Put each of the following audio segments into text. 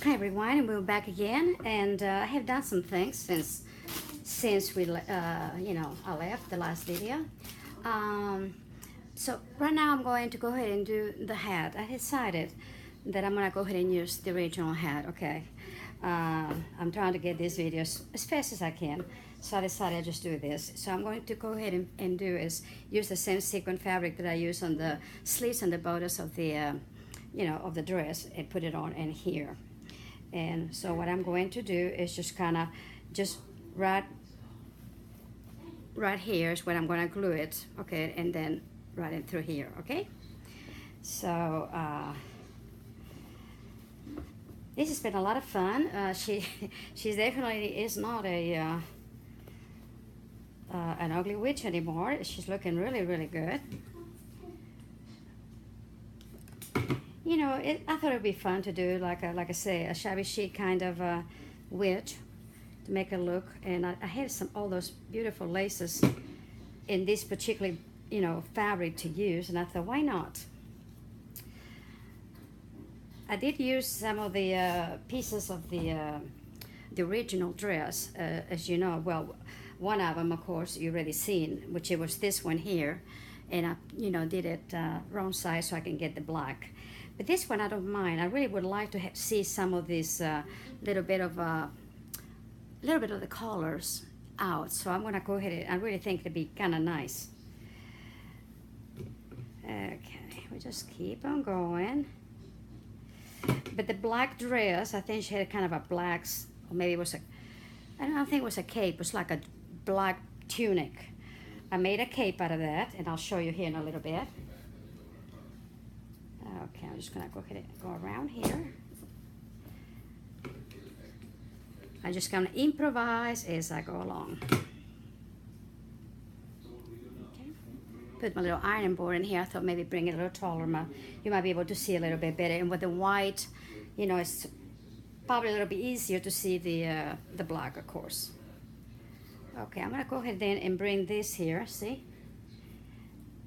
Hi everyone, and we're back again, and I have done some things since we I left the last video. Um, so right now I'm going to go ahead and do the hat. I decided that I'm gonna go ahead and use the original hat. Okay, I'm trying to get these videos as fast as I can, so I decided I'd just do this. So I'm going to go ahead and do is use the same sequin fabric that I use on the sleeves and the bodice of the of the dress, and put it on in here. And so what I'm going to do is just kind of just right here is where I'm going to glue it, okay, and then right in through here, okay. So this has been a lot of fun. She definitely is not a an ugly witch anymore. She's looking really good. You know, I thought it'd be fun to do like I say, a shabby chic kind of witch to make a look. And I had all those beautiful laces in this particular fabric to use, and I thought, why not? I did use some of the pieces of the original dress, as you know. Well, one of them, of course, you already seen, which it was this one here, and I did it wrong size so I can get the black. But this one I don't mind. I really would like to see some of these little bit of the colors out. So I'm gonna go ahead and I really think it'd be kind of nice. Okay, we just keep on going. But the black dress, I think she had kind of a black, or maybe it was I don't think it was a cape. It was like a black tunic. I made a cape out of that, and I'll show you here in a little bit. Okay, I'm just gonna go ahead and go around here. I'm just gonna improvise as I go along. Okay. Put my little ironing board in here. I thought maybe bring it a little taller. You might be able to see a little bit better. And with the white, it's probably a little bit easier to see the black, of course. Okay, I'm gonna go ahead then and bring this here. See,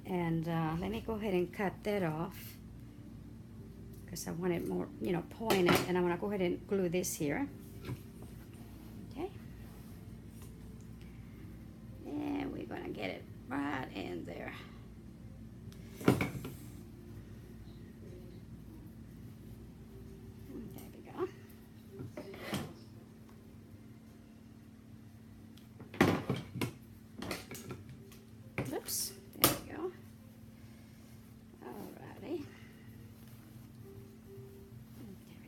and let me go ahead and cut that off, because I want it more, pointed, and I'm gonna go ahead and glue this here. Okay. And we're gonna get it right in there. There we go. Oops, there we go. Alrighty.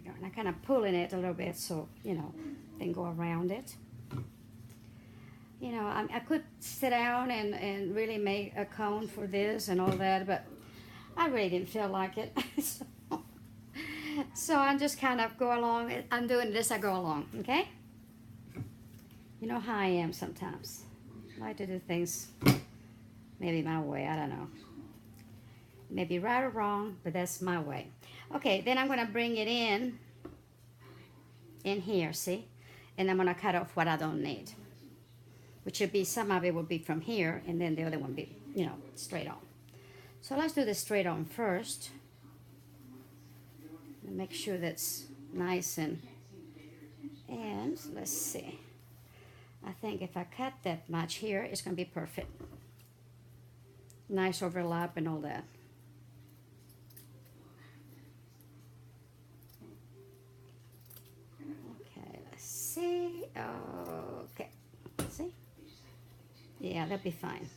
And I'm kind of pulling it a little bit so, then go around it. I could sit down and really make a cone for this and all that, but I really didn't feel like it. So I'm just kind of go along. I'm doing this, I go along, okay? You know how I am sometimes. I like to do things maybe my way, I don't know. Maybe right or wrong, but that's my way. Okay, then I'm gonna bring it in here, see? And I'm gonna cut off what I don't need, which would be, some of it would be from here, and then the other one be, straight on. So let's do the straight on first. And make sure that's nice and let's see. I think if I cut that much here, it's gonna be perfect. Nice overlap and all that. See, okay, see, yeah, that'd be fine,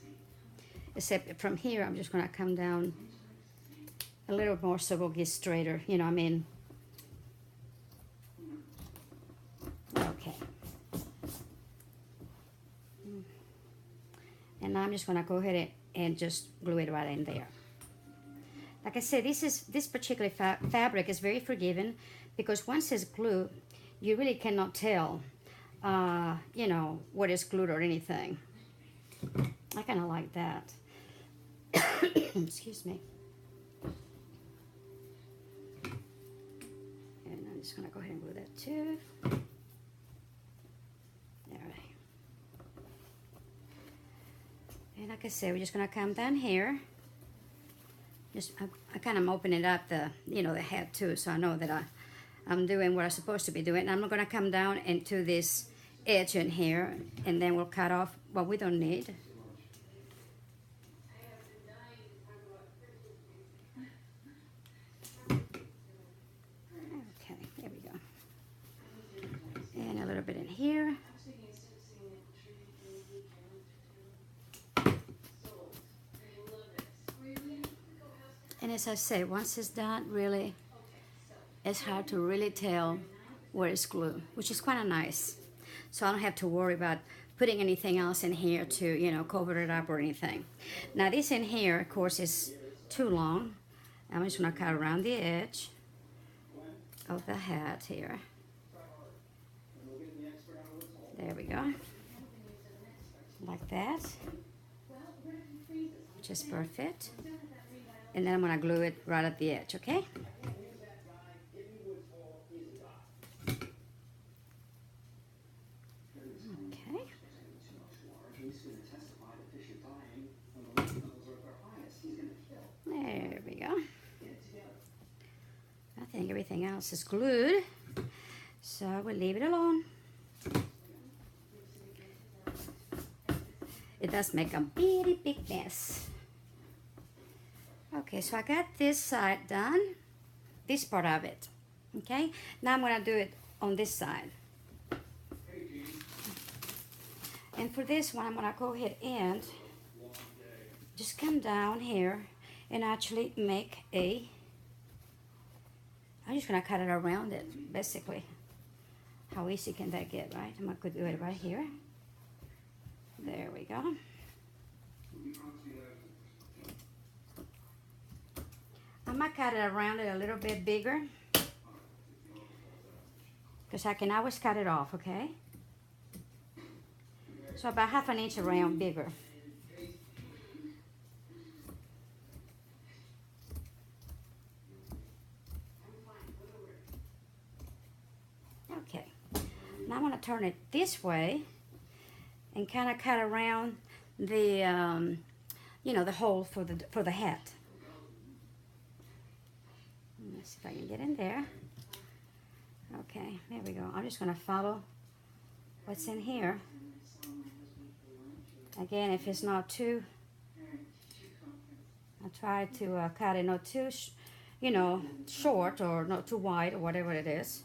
except from here I'm just going to come down a little more so we'll get straighter, I mean. Okay, and now I'm just going to go ahead and just glue it right in there. Like I said, this particular fabric is very forgiving, because once it's glued, you really cannot tell, what is glued or anything. I kind of like that. Excuse me. And I'm just going to go ahead and glue that too. All right. And like I said, we're just going to come down here. I kind of open it up, the hat too, so I know that I'm doing what I'm supposed to be doing. I'm going to come down into this edge in here, and then we'll cut off what we don't need. Okay, there we go. And a little bit in here. And as I say, once it's done, really, it's hard to really tell where it's glued, which is kind of nice. So I don't have to worry about putting anything else in here to, you know, cover it up or anything. Now this in here, of course, is too long. I'm just gonna cut around the edge of the hat here. There we go. Like that. Which is perfect. And then I'm gonna glue it right at the edge, okay? Okay. There we go. I think everything else is glued, so we'll leave it alone. It does make a very big mess. Okay, so I got this side done, this part of it. Okay, now I'm gonna do it on this side. And for this one, I'm gonna go ahead and just come down here and actually make a, I'm just gonna cut it around it, basically. How easy can that get, right? I'm gonna do it right here. There we go. I might cut it around it a little bit bigger, because I can always cut it off, okay? So about 1/2 inch around bigger. Okay, now I'm gonna turn it this way and kind of cut around the, you know, the hole for the hat. Let's see if I can get in there. Okay, there we go. I'm just gonna follow what's in here. Again, if it's not too, I try to cut it not too, you know, short or not too wide or whatever it is.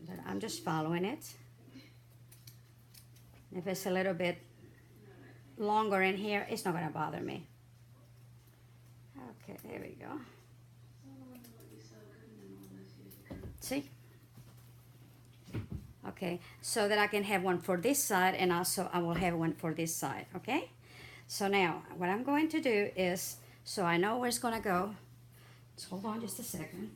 But I'm just following it. If it's a little bit longer in here, it's not gonna bother me. Okay, there we go. See? Okay, so that I can have one for this side, and also I will have one for this side, okay? So now, what I'm going to do is, so I know where it's gonna go, just hold on just a second.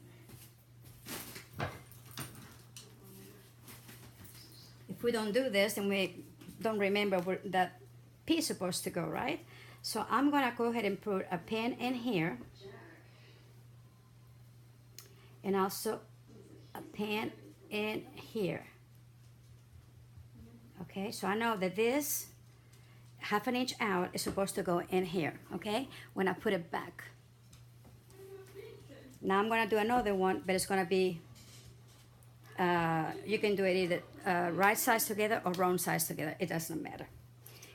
If we don't do this, then we don't remember where that piece is supposed to go, right? So I'm gonna go ahead and put a pin in here, and also a pin in here. Okay, so I know that this 1/2 inch out is supposed to go in here, okay, when I put it back. Now I'm gonna do another one, but it's gonna be, you can do it either right sides together or wrong sides together, it doesn't matter.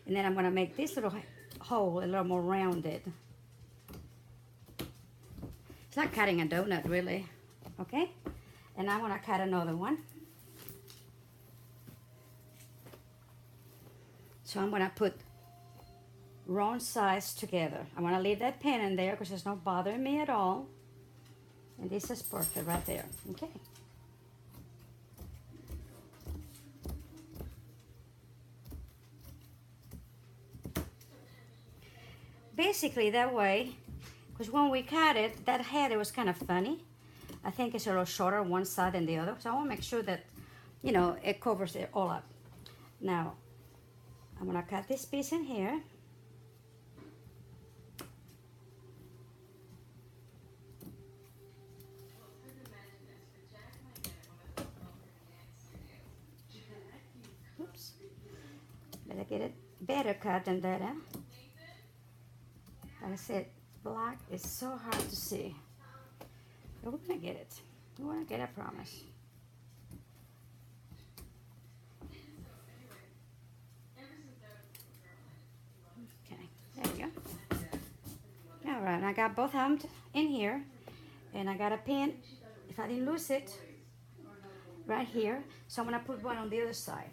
And then I'm gonna make this little hole a little more rounded. It's like cutting a donut, really, okay? And I'm gonna cut another one. So I'm gonna put wrong sides together. I'm gonna leave that pin in there because it's not bothering me at all. And this is perfect right there, okay? Basically that way, because when we cut it, that head, it was kind of funny. I think it's a little shorter one side than the other. So I want to make sure that, you know, it covers it all up. Now, I'm gonna cut this piece in here. Oops. Better get it better cut than that, huh? Like I said, black is so hard to see. But we're gonna get it. We're gonna get it, I promise. and I got both of them in here, and I got a pin, if I didn't lose it, right here. So I'm gonna put one on the other side.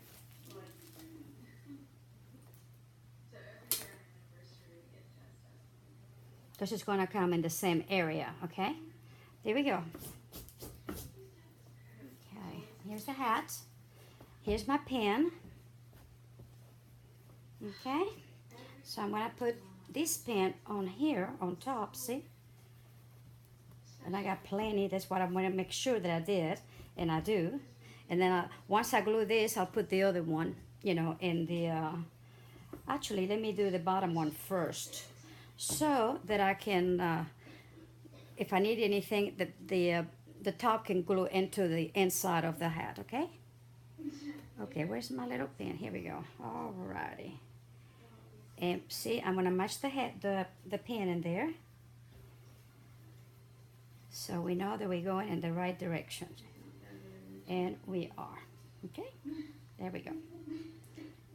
Because it's gonna come in the same area, okay? There we go. Okay, here's the hat. Here's my pin. Okay, so I'm gonna put this pin on here, on top, see? And I got plenty, that's what I'm gonna make sure that I did, and I do. And then once I glue this, I'll put the other one, you know, in the, actually, let me do the bottom one first, so that I can, if I need anything, the top can glue into the inside of the hat, okay? Okay, where's my little pin? Here we go. Alrighty. And see, I'm gonna match the head, the pin in there, so we know that we're going in the right direction, and we are. Okay, there we go.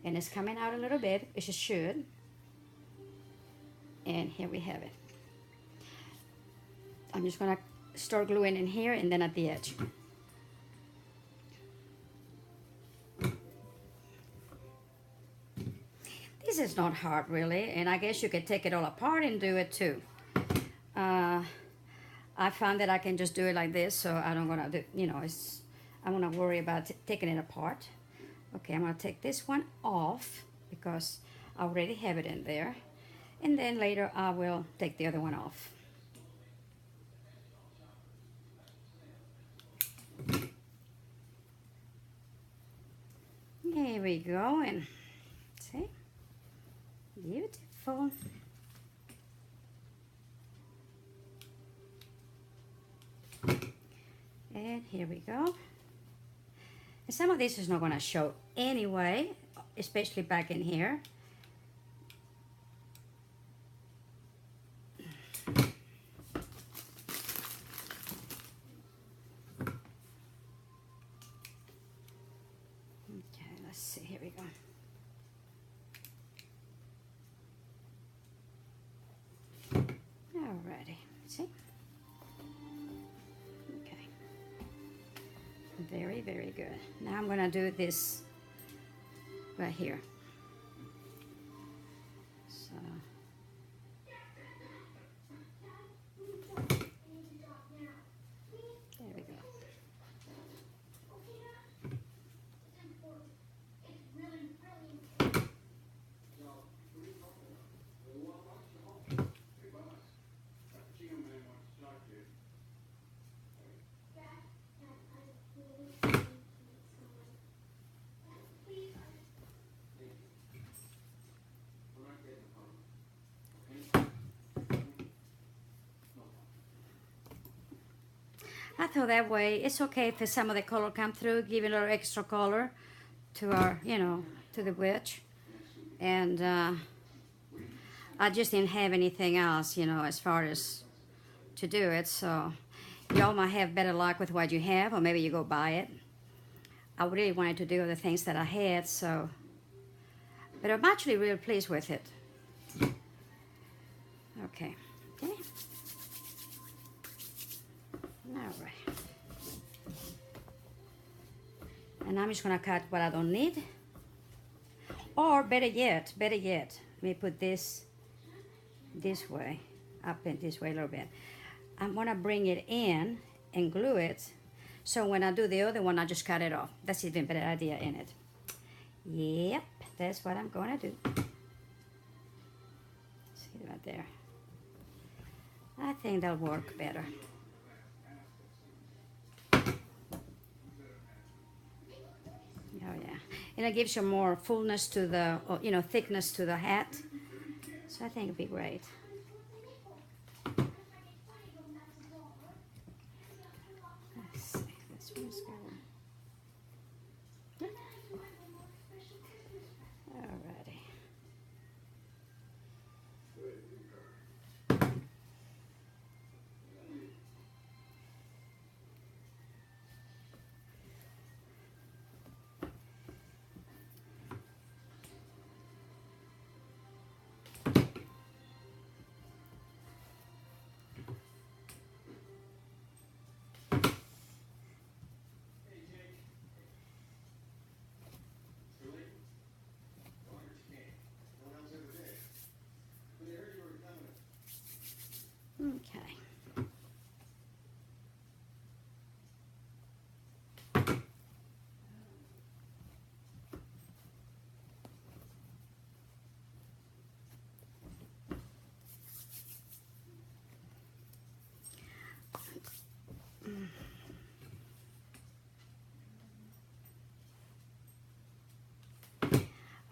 And it's coming out a little bit, it should. And here we have it. I'm just gonna start gluing in here and then at the edge. This is not hard really, and I guess you could take it all apart and do it too. I found that I can just do it like this, so I don't gonna do, you know, I'm gonna worry about taking it apart. Okay, I'm gonna take this one off because I already have it in there, and then later I will take the other one off. There we go, and see, beautiful. And here we go. And some of this is not going to show anyway, especially back in here. Okay, let's see, here we go. Alrighty, see? Okay. Very, very good. Now I'm gonna do this right here. So. There we go. I thought that way it's okay if some of the color come through, give it a little extra color to our, you know, to the wedge. And I just didn't have anything else, you know, as far as to do it. So y'all might have better luck with what you have, or maybe you go buy it. I really wanted to do the things that I had, so, but I'm actually really pleased with it. Okay. Okay. All right. And I'm just gonna cut what I don't need. Or better yet, let me put this way, up and this way a little bit. I'm gonna bring it in and glue it, so when I do the other one, I just cut it off. That's even better idea in it. Yep, that's what I'm gonna do. See right there. I think that'll work better. Oh yeah, and it gives you more fullness to the, you know, thickness to the hat. So I think it'd be great. Let's see, this one's going. Alrighty.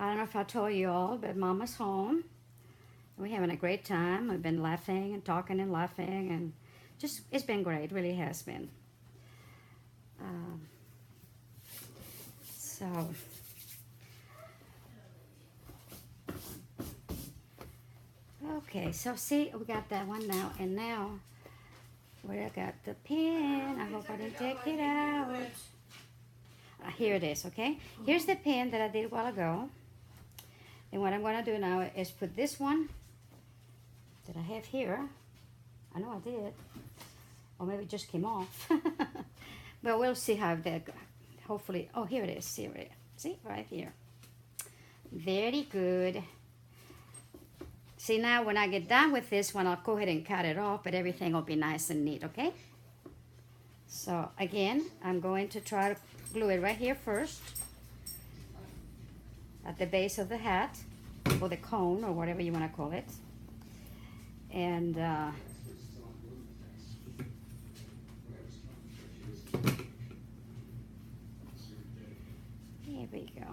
I don't know if I told you all, but Mama's home. We're having a great time. We've been laughing and talking and laughing, and just, it's been great, really has been. So, okay, so see, we got that one now, and now where I got the pin, I hope I didn't take it out. Here it is, okay? Here's the pin that I did a while ago. And what I'm gonna do now is put this one that I have here. I know I did. Or maybe it just came off. But we'll see how that, hopefully, oh, here it is, here it is. See, right here. Very good. See, now when I get done with this one, I'll go ahead and cut it off, but everything will be nice and neat, okay? So again, I'm going to try to glue it right here first at the base of the hat, or the cone, or whatever you want to call it. And here we go.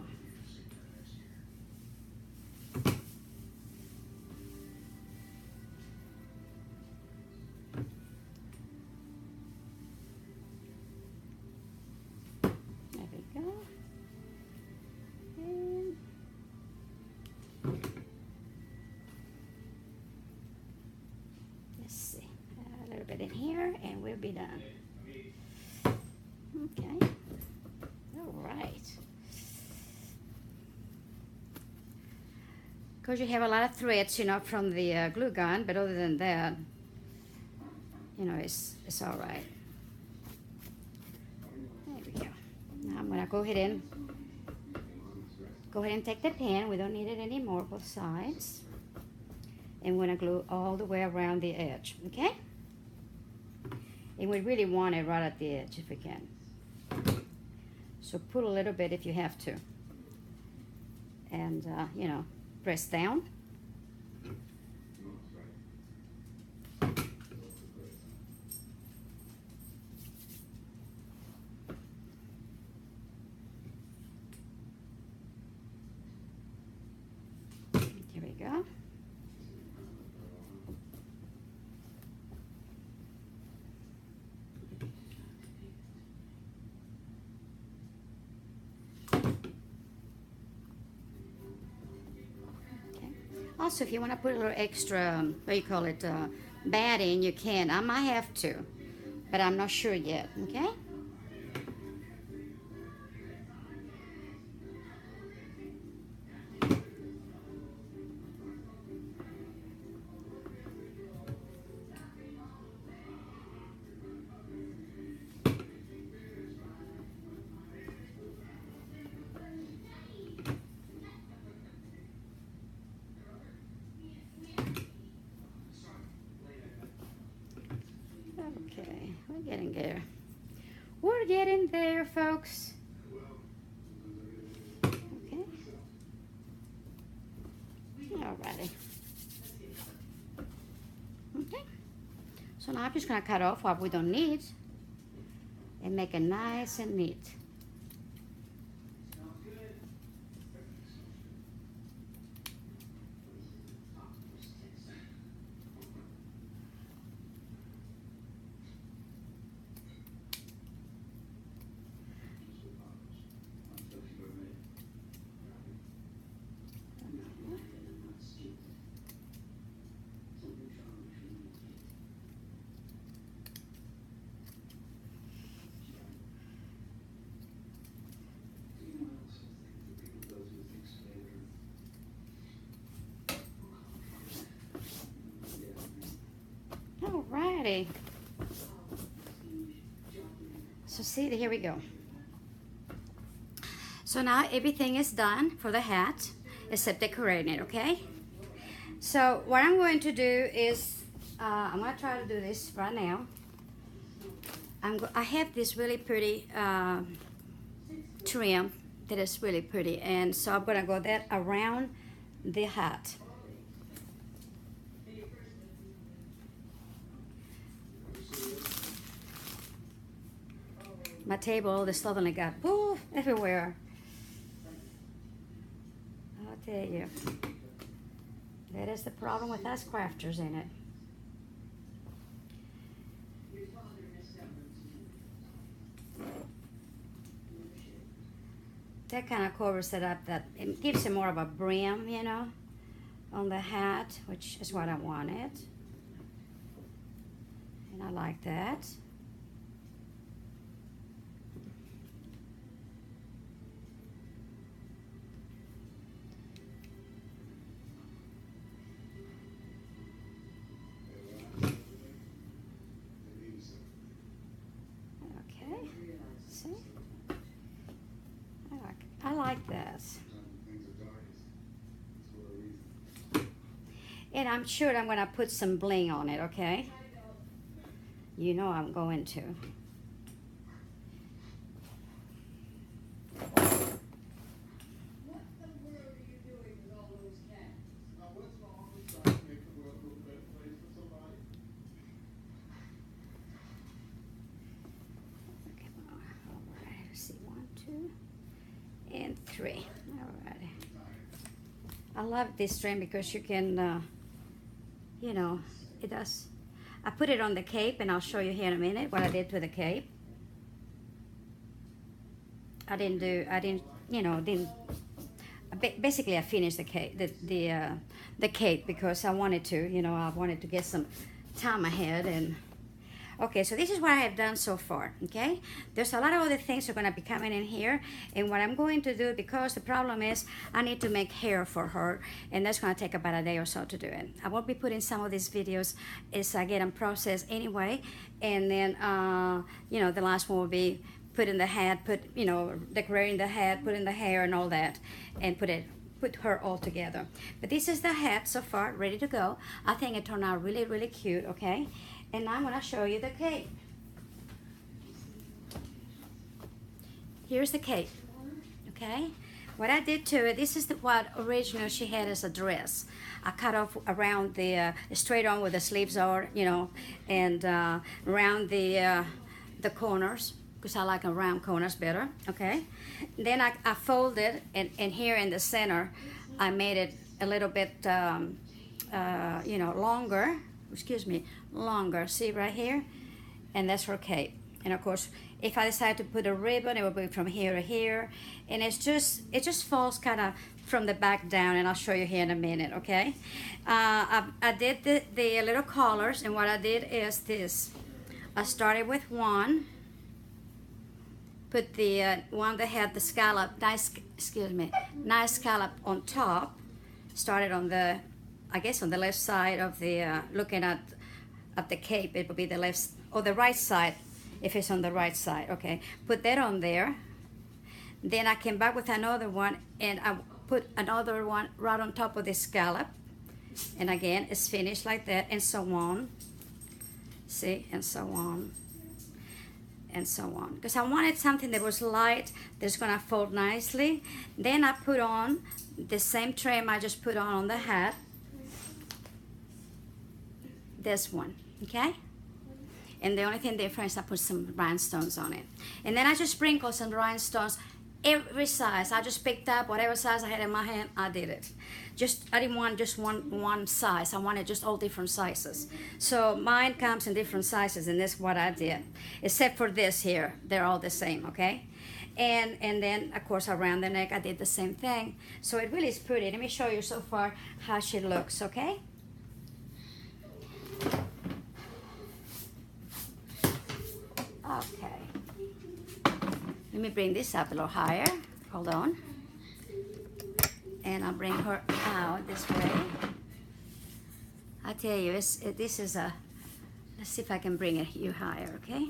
In here, and we'll be done. Okay. All right. Because you have a lot of threads, you know, from the glue gun, but other than that, you know, it's all right. There we go. Now I'm gonna go ahead and take the pin. We don't need it anymore, both sides. And we're gonna glue all the way around the edge, okay? And we really want it right at the edge if we can. So pull a little bit if you have to. And, you know, press down. Here we go. Also, if you want to put a little extra, what do you call it, batting, you can. I might have to, but I'm not sure yet, okay? Okay, we're getting there. We're getting there, folks. Okay. Alrighty. Okay. So now I'm just gonna cut off what we don't need and make it nice and neat. Alrighty. So see, here we go. So now everything is done for the hat, except decorating it, okay? So what I'm going to do is, I'm going to try to do this right now. I have this really pretty trim that is really pretty, and so I'm going to go that around the hat. My table, the suddenly got poof everywhere. tell you, that is the problem with us crafters, ain't it? That kind of covers it up, that it gives it more of a brim, you know, on the hat, which is what I wanted. And I like that. Okay, see? I like this. And I'm sure I'm going to put some bling on it, okay? You know I'm going to. And 3. All right. I love this string because you can, you know, it does. I put it on the cape, and I'll show you here in a minute what I did to the cape. Basically I finished the cape, the cape because I wanted to, you know, I wanted to get some time ahead. And okay, so this is what I have done so far, okay? There's a lot of other things that are gonna be coming in here, and what I'm going to do, because the problem is I need to make hair for her, and that's gonna take about a day or so to do it. I will be putting some of these videos as I get them processed anyway, and then, you know, the last one will be putting the hat, you know, decorating the hat, putting the hair and all that, and put her all together. But this is the hat so far, ready to go. I think it turned out really, really cute, okay? And I'm going to show you the cape. Here's the cape, okay? What I did to it, this is what originally she had as a dress. I cut off around the, straight on where the sleeves are, you know, and around the corners, because I like round corners better, okay? Then I folded, and here in the center, I made it a little bit, you know, longer. Excuse me, longer. See right here? And that's her cape. And of course, if I decide to put a ribbon, it will be from here to here. And it just falls kind of from the back down, and I'll show you here in a minute, okay? I did the little collars, and what I did is this. I started with one, put the one that had the scallop, nice scallop on top, started on the, I guess on the left side of the, looking at the cape, it will be the left, or the right side, if it's on the right side, okay. Put that on there. Then I came back with another one, and I put another one right on top of the scallop. And again, it's finished like that, and so on. See, and so on. And so on. Because I wanted something that was light, that's gonna fold nicely. Then I put on the same trim I just put on the hat. This one, okay? And the only thing different is I put some rhinestones on it. And then I just sprinkled some rhinestones every size. I just picked up whatever size I had in my hand, I did it. I didn't want just one size. I wanted just all different sizes. So mine comes in different sizes, and that's what I did. Except for this here, they're all the same, okay? And then, of course, around the neck, I did the same thing. So it really is pretty. Let me show you so far how she looks, okay? Okay. Let me bring this up a little higher. Hold on. And I'll bring her out this way. I tell you, this is a, let's see if I can bring you higher, okay?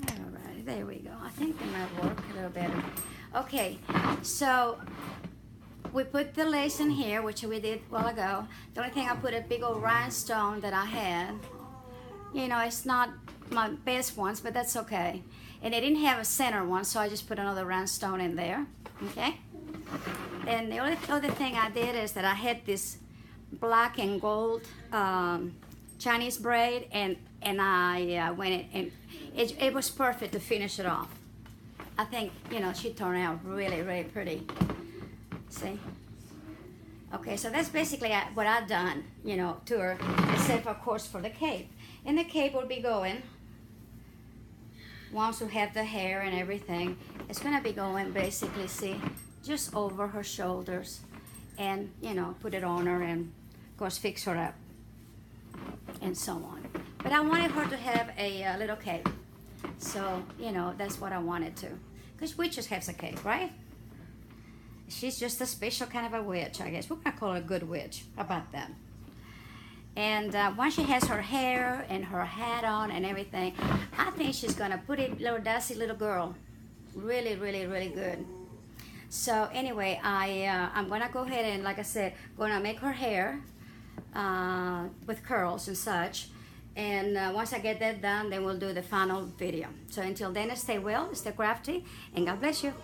All right, there we go. I think it might work a little better. Okay, so we put the lace in here, which we did a while ago. The only thing, I put a big old rhinestone that I had. You know, it's not my best ones, but that's okay. And it didn't have a center one, so I just put another rhinestone in there, okay? And the only other thing I did is that I had this black and gold Chinese braid, and I went in, and it was perfect to finish it off. I think, you know, she turned out really, really pretty. See? Okay, so that's basically what I've done, you know, to her, except of course for the cape. And the cape will be going, once we have the hair and everything, it's gonna be going basically, see, just over her shoulders, and, you know, put it on her and of course fix her up and so on. But I wanted her to have a little cape. So, you know, that's what I wanted to. Because witches have a cape, right? She's just a special kind of a witch, I guess. We're gonna call her a good witch. How about that? And once she has her hair and her hat on and everything, I think she's gonna put it, little Dusty little girl. Really, really, really good. So anyway, I'm gonna go ahead and, like I said, gonna make her hair with curls and such. And once I get that done, then we'll do the final video. So until then, stay well, stay crafty, and God bless you.